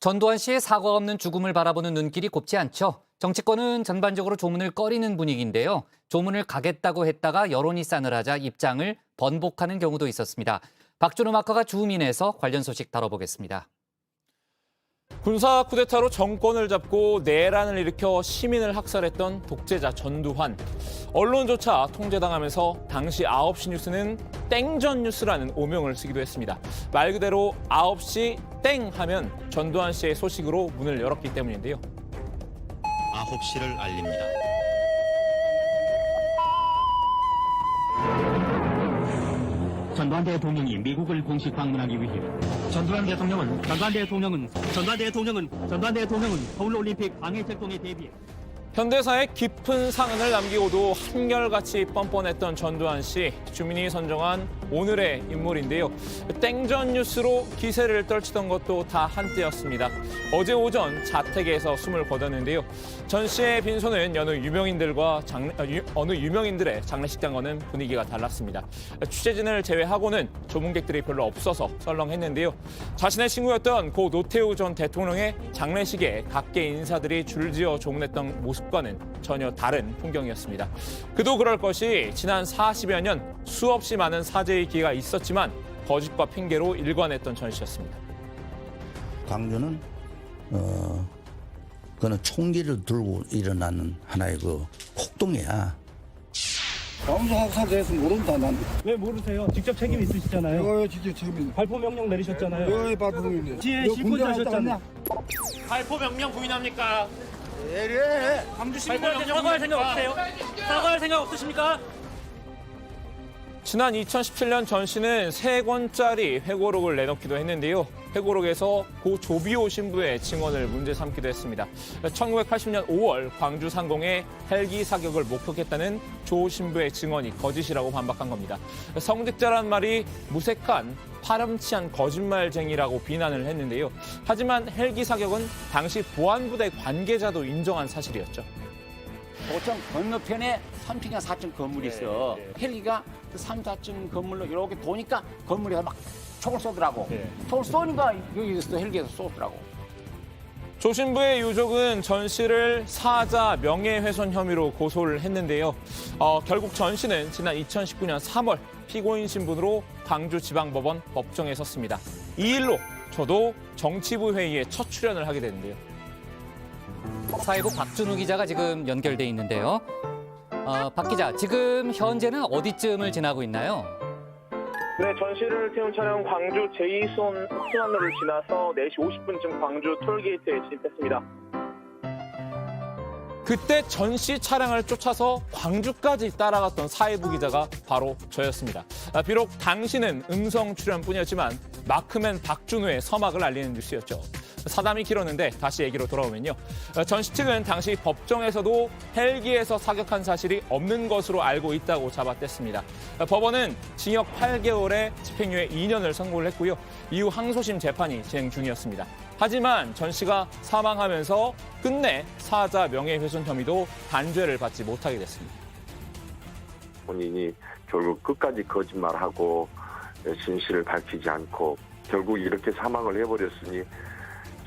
전두환 씨의 사과 없는 죽음을 바라보는 눈길이 곱지 않죠. 정치권은 전반적으로 조문을 꺼리는 분위기인데요. 조문을 가겠다고 했다가 여론이 싸늘하자 입장을 번복하는 경우도 있었습니다. 박준호 마커가 주민에서 관련 소식 다뤄보겠습니다. 군사 쿠데타로 정권을 잡고 내란을 일으켜 시민을 학살했던 독재자 전두환. 언론조차 통제당하면서 당시 9시 뉴스는 땡전 뉴스라는 오명을 쓰기도 했습니다. 말 그대로 9시 땡 하면 전두환 씨의 소식으로 문을 열었기 때문인데요. 9시를 알립니다. 전두환 대통령이 미국을 공식 방문하기 위해 전두환 대통령은 서울올림픽 방해철동에 대비해 현대사에 깊은 상흔을 남기고도 한결같이 뻔뻔했던 전두환 씨, 주민이 선정한 오늘의 인물인데요. 땡전 뉴스로 기세를 떨치던 것도 다 한때였습니다. 어제 오전 자택에서 숨을 거뒀는데요. 전 씨의 빈소는 어느 유명인들의 장례식장과는 분위기가 달랐습니다. 취재진을 제외하고는 조문객들이 별로 없어서 썰렁했는데요. 자신의 친구였던 고 노태우 전 대통령의 장례식에 각계 인사들이 줄지어 조문했던 모습과는 전혀 다른 풍경이었습니다. 그도 그럴 것이 지난 40여 년 수없이 많은 사죄의 기회가 있었지만 거짓과 핑계로 일관했던 전 씨였습니다. 광주는 그는 총기를 들고 일어나는 하나의 그 폭동이야. 광주 학살 대해서 모른다 난. 왜 모르세요? 직접 책임 있으시잖아요. 왜 직접 책임? 발포 명령 내리셨잖아요. 왜 발포했냐? 지혜 실권자셨잖아요. 발포 명령 부인합니까? 예래. 광주 시민들한테 사과할 생각 없으세요? 사과할 생각 없으십니까? 지난 2017년 전 씨는 3권짜리 회고록을 내놓기도 했는데요. 회고록에서 고 조비오 신부의 증언을 문제 삼기도 했습니다. 1980년 5월 광주 상공에 헬기 사격을 목격했다는 조 신부의 증언이 거짓이라고 반박한 겁니다. 성직자란 말이 무색한 파렴치한 거짓말쟁이라고 비난을 했는데요. 하지만 헬기 사격은 당시 보안부대 관계자도 인정한 사실이었죠. 도청 건너편에 3층이나 4층 건물이 있어. 헬기가 그 3, 4층 건물로 이렇게 도니까 건물에서 막 총을 쏘더라고. 총을 쏘니까 여기서 헬기에서 쏘더라고. 조 신부의 유족은 전 씨를 사자 명예훼손 혐의로 고소를 했는데요. 결국 전 씨는 지난 2019년 3월 피고인 신분으로 광주지방법원 법정에 섰습니다. 이 일로 저도 정치부 회의에 첫 출연을 하게 됐는데요. 사회부 박준호 기자가 지금 연결돼 있는데요. 박 기자, 지금 현재는 어디쯤을 지나고 있나요? 네, 전 씨를 태운 차량 광주 제2순환로를 지나서 4시 50분쯤 광주 톨게이트에 진입했습니다. 그때 전 씨 차량을 쫓아서 광주까지 따라갔던 사회부 기자가 바로 저였습니다. 비록 당시는 음성 출연뿐이었지만 마크맨 박준호의 서막을 알리는 뉴스였죠. 사담이 길었는데 다시 얘기로 돌아오면요. 전 씨 측은 당시 법정에서도 헬기에서 사격한 사실이 없는 것으로 알고 있다고 잡아댔습니다. 법원은 징역 8개월에 집행유예 2년을 선고를 했고요. 이후 항소심 재판이 진행 중이었습니다. 하지만 전 씨가 사망하면서 끝내 사자 명예훼손 혐의도 단죄를 받지 못하게 됐습니다. 본인이 결국 끝까지 거짓말하고 진실을 밝히지 않고 결국 이렇게 사망을 해버렸으니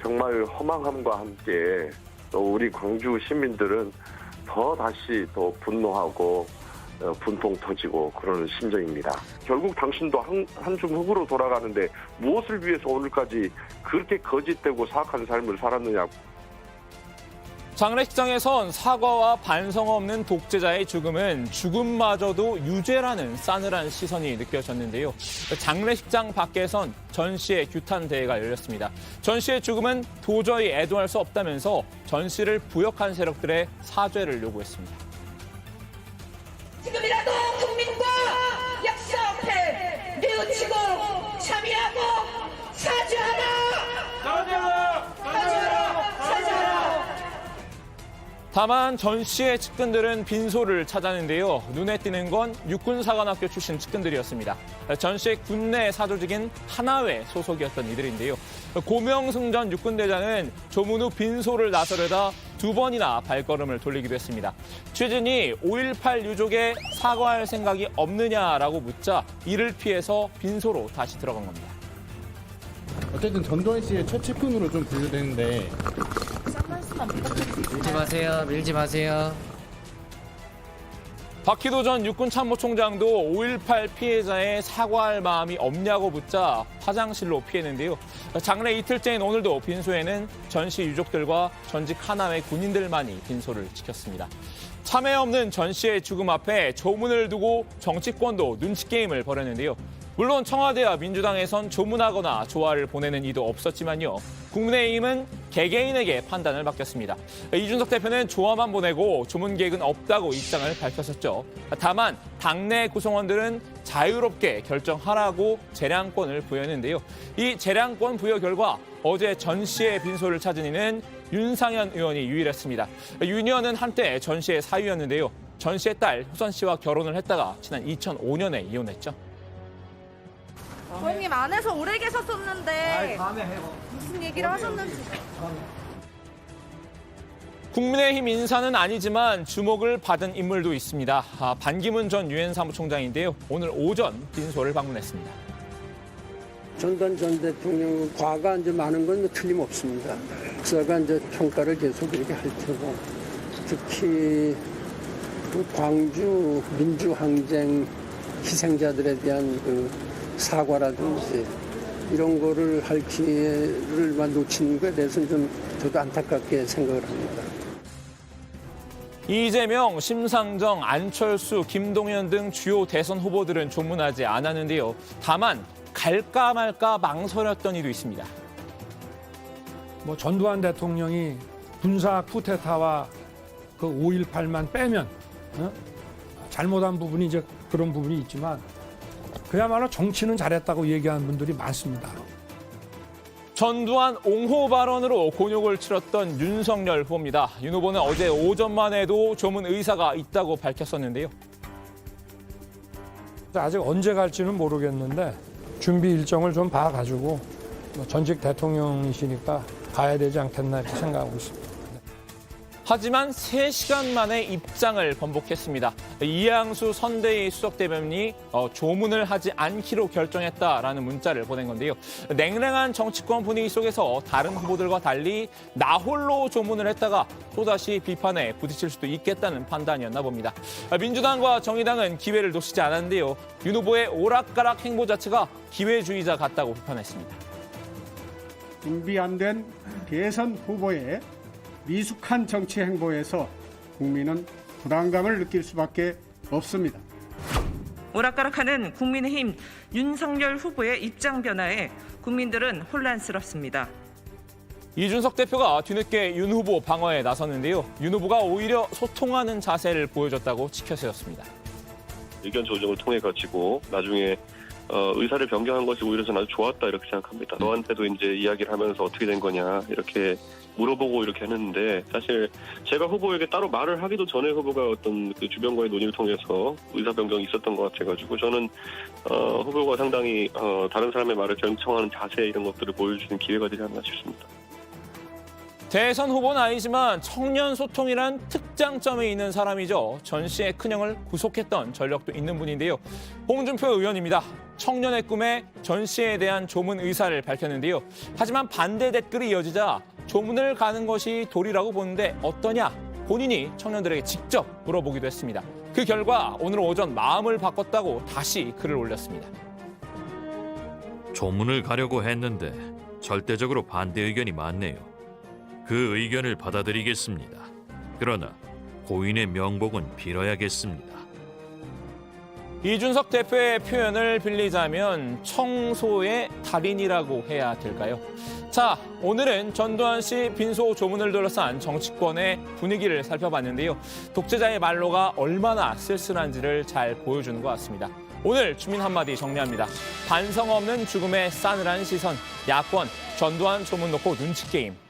정말 허망함과 함께 또 우리 광주 시민들은 다시 더 분노하고 분통 터지고 그러는 심정입니다. 결국 당신도 한줌 흙으로 돌아가는데 무엇을 위해서 오늘까지 그렇게 거짓되고 사악한 삶을 살았느냐고. 장례식장에선 사과와 반성 없는 독재자의 죽음은 죽음마저도 유죄라는 싸늘한 시선이 느껴졌는데요. 장례식장 밖에선 전 씨의 규탄 대회가 열렸습니다. 전 씨의 죽음은 도저히 애도할 수 없다면서 전 씨를 부역한 세력들의 사죄를 요구했습니다. 지금이라도 국민과 역사 앞에 뉘우치고 참여하고 사죄하라! 다만 전 씨의 측근들은 빈소를 찾았는데요. 눈에 띄는 건 육군사관학교 출신 측근들이었습니다. 전 씨의 군내 사조직인 하나회 소속이었던 이들인데요. 고명승 전 육군대장은 조문 후 빈소를 나서려다 2번이나 발걸음을 돌리기도 했습니다. 취재진이 5.18 유족에 사과할 생각이 없느냐라고 묻자 이를 피해서 빈소로 다시 들어간 겁니다. 어쨌든 전두환 씨의 최측근으로 좀 분류되는데 밀지 마세요. 박희도 전 육군 참모총장도 5.18 피해자의 사과할 마음이 없냐고 묻자 화장실로 피했는데요. 장례 이틀째인 오늘도 빈소에는 전 씨 유족들과 전직 하남의 군인들만이 빈소를 지켰습니다. 참회 없는 전 씨의 죽음 앞에 조문을 두고 정치권도 눈치 게임을 벌였는데요. 물론 청와대와 민주당에선 조문하거나 조화를 보내는 이도 없었지만요. 국민의힘은 개개인에게 판단을 맡겼습니다. 이준석 대표는 조화만 보내고 조문 계획은 없다고 입장을 밝혔었죠. 다만 당내 구성원들은 자유롭게 결정하라고 재량권을 부여했는데요. 이 재량권 부여 결과 어제 전 씨의 빈소를 찾은 이는 윤상현 의원이 유일했습니다. 윤 의원은 한때 전 씨의 사위였는데요. 전 씨의 딸 효선 씨와 결혼을 했다가 지난 2005년에 이혼했죠. 고객님 안에서 오래 계셨었는데 무슨 얘기를 하셨는지. 국민의힘 인사는 아니지만 주목을 받은 인물도 있습니다. 반기문 전 유엔 사무총장인데요. 오늘 오전 빈소를 방문했습니다. 전두환 전 대통령 과가 이제 많은 건 틀림없습니다. 제가 이제 평가를 계속 이렇게 할 테고 특히 그 광주 민주항쟁 희생자들에 대한 그 사과라든지 이런 거를 할 기회를 놓치는 것에 대해서는 좀 저도 안타깝게 생각을 합니다. 이재명, 심상정, 안철수, 김동연 등 주요 대선 후보들은 조문하지 않았는데요. 다만 갈까 말까 망설였던 이도 있습니다. 전두환 대통령이 군사 쿠데타와 그 5.18만 빼면 잘못한 부분이 이제 그런 부분이 있지만 그야말로 정치는 잘했다고 얘기하는 분들이 많습니다. 전두환 옹호 발언으로 곤욕을 치렀던 윤석열 후보입니다. 윤 후보는 어제 오전만 해도 조문 의사가 있다고 밝혔었는데요. 아직 언제 갈지는 모르겠는데 준비 일정을 좀 봐가지고 전직 대통령이시니까 가야 되지 않겠나 이렇게 생각하고 있습니다. 하지만 3시간 만에 입장을 번복했습니다. 이양수 선대위 수석대변인이 조문을 하지 않기로 결정했다라는 문자를 보낸 건데요. 냉랭한 정치권 분위기 속에서 다른 후보들과 달리 나 홀로 조문을 했다가 또다시 비판에 부딪힐 수도 있겠다는 판단이었나 봅니다. 민주당과 정의당은 기회를 놓치지 않았는데요. 윤 후보의 오락가락 행보 자체가 기회주의자 같다고 비판했습니다. 준비 안 된 대선 후보의 미숙한 정치 행보에서 국민은 부담감을 느낄 수밖에 없습니다. 오락가락하는 국민의힘 윤석열 후보의 입장 변화에 국민들은 혼란스럽습니다. 이준석 대표가 뒤늦게 윤 후보 방어에 나섰는데요. 윤 후보가 오히려 소통하는 자세를 보여줬다고 치켜세웠습니다. 의견 조정을 통해 가지고 나중에 의사를 변경한 것이 오히려 저는 아주 좋았다 이렇게 생각합니다. 너한테도 이제 이야기를 하면서 어떻게 된 거냐 이렇게 물어보고 이렇게 했는데 사실 제가 후보에게 따로 말을 하기도 전에 후보가 어떤 그 주변과의 논의를 통해서 의사 변경이 있었던 것 같아가지고 저는 후보가 상당히 다른 사람의 말을 경청하는 자세 이런 것들을 보여주는 기회가 되지 않나 싶습니다. 대선 후보는 아니지만 청년 소통이란 특장점이 있는 사람이죠. 전 씨의 큰형을 구속했던 전력도 있는 분인데요. 홍준표 의원입니다. 청년의 꿈에 전 씨에 대한 조문 의사를 밝혔는데요. 하지만 반대 댓글이 이어지자 조문을 가는 것이 도리라고 보는데 어떠냐? 본인이 청년들에게 직접 물어보기도 했습니다. 그 결과 오늘 오전 마음을 바꿨다고 다시 글을 올렸습니다. 조문을 가려고 했는데 절대적으로 반대 의견이 많네요. 그 의견을 받아들이겠습니다. 그러나 고인의 명복은 빌어야겠습니다. 이준석 대표의 표현을 빌리자면 청소의 달인이라고 해야 될까요? 자, 오늘은 전두환 씨 빈소 조문을 둘러싼 정치권의 분위기를 살펴봤는데요. 독재자의 말로가 얼마나 쓸쓸한지를 잘 보여주는 것 같습니다. 오늘 주민 한마디 정리합니다. 반성 없는 죽음에 싸늘한 시선, 야권, 전두환 조문 놓고 눈치 게임.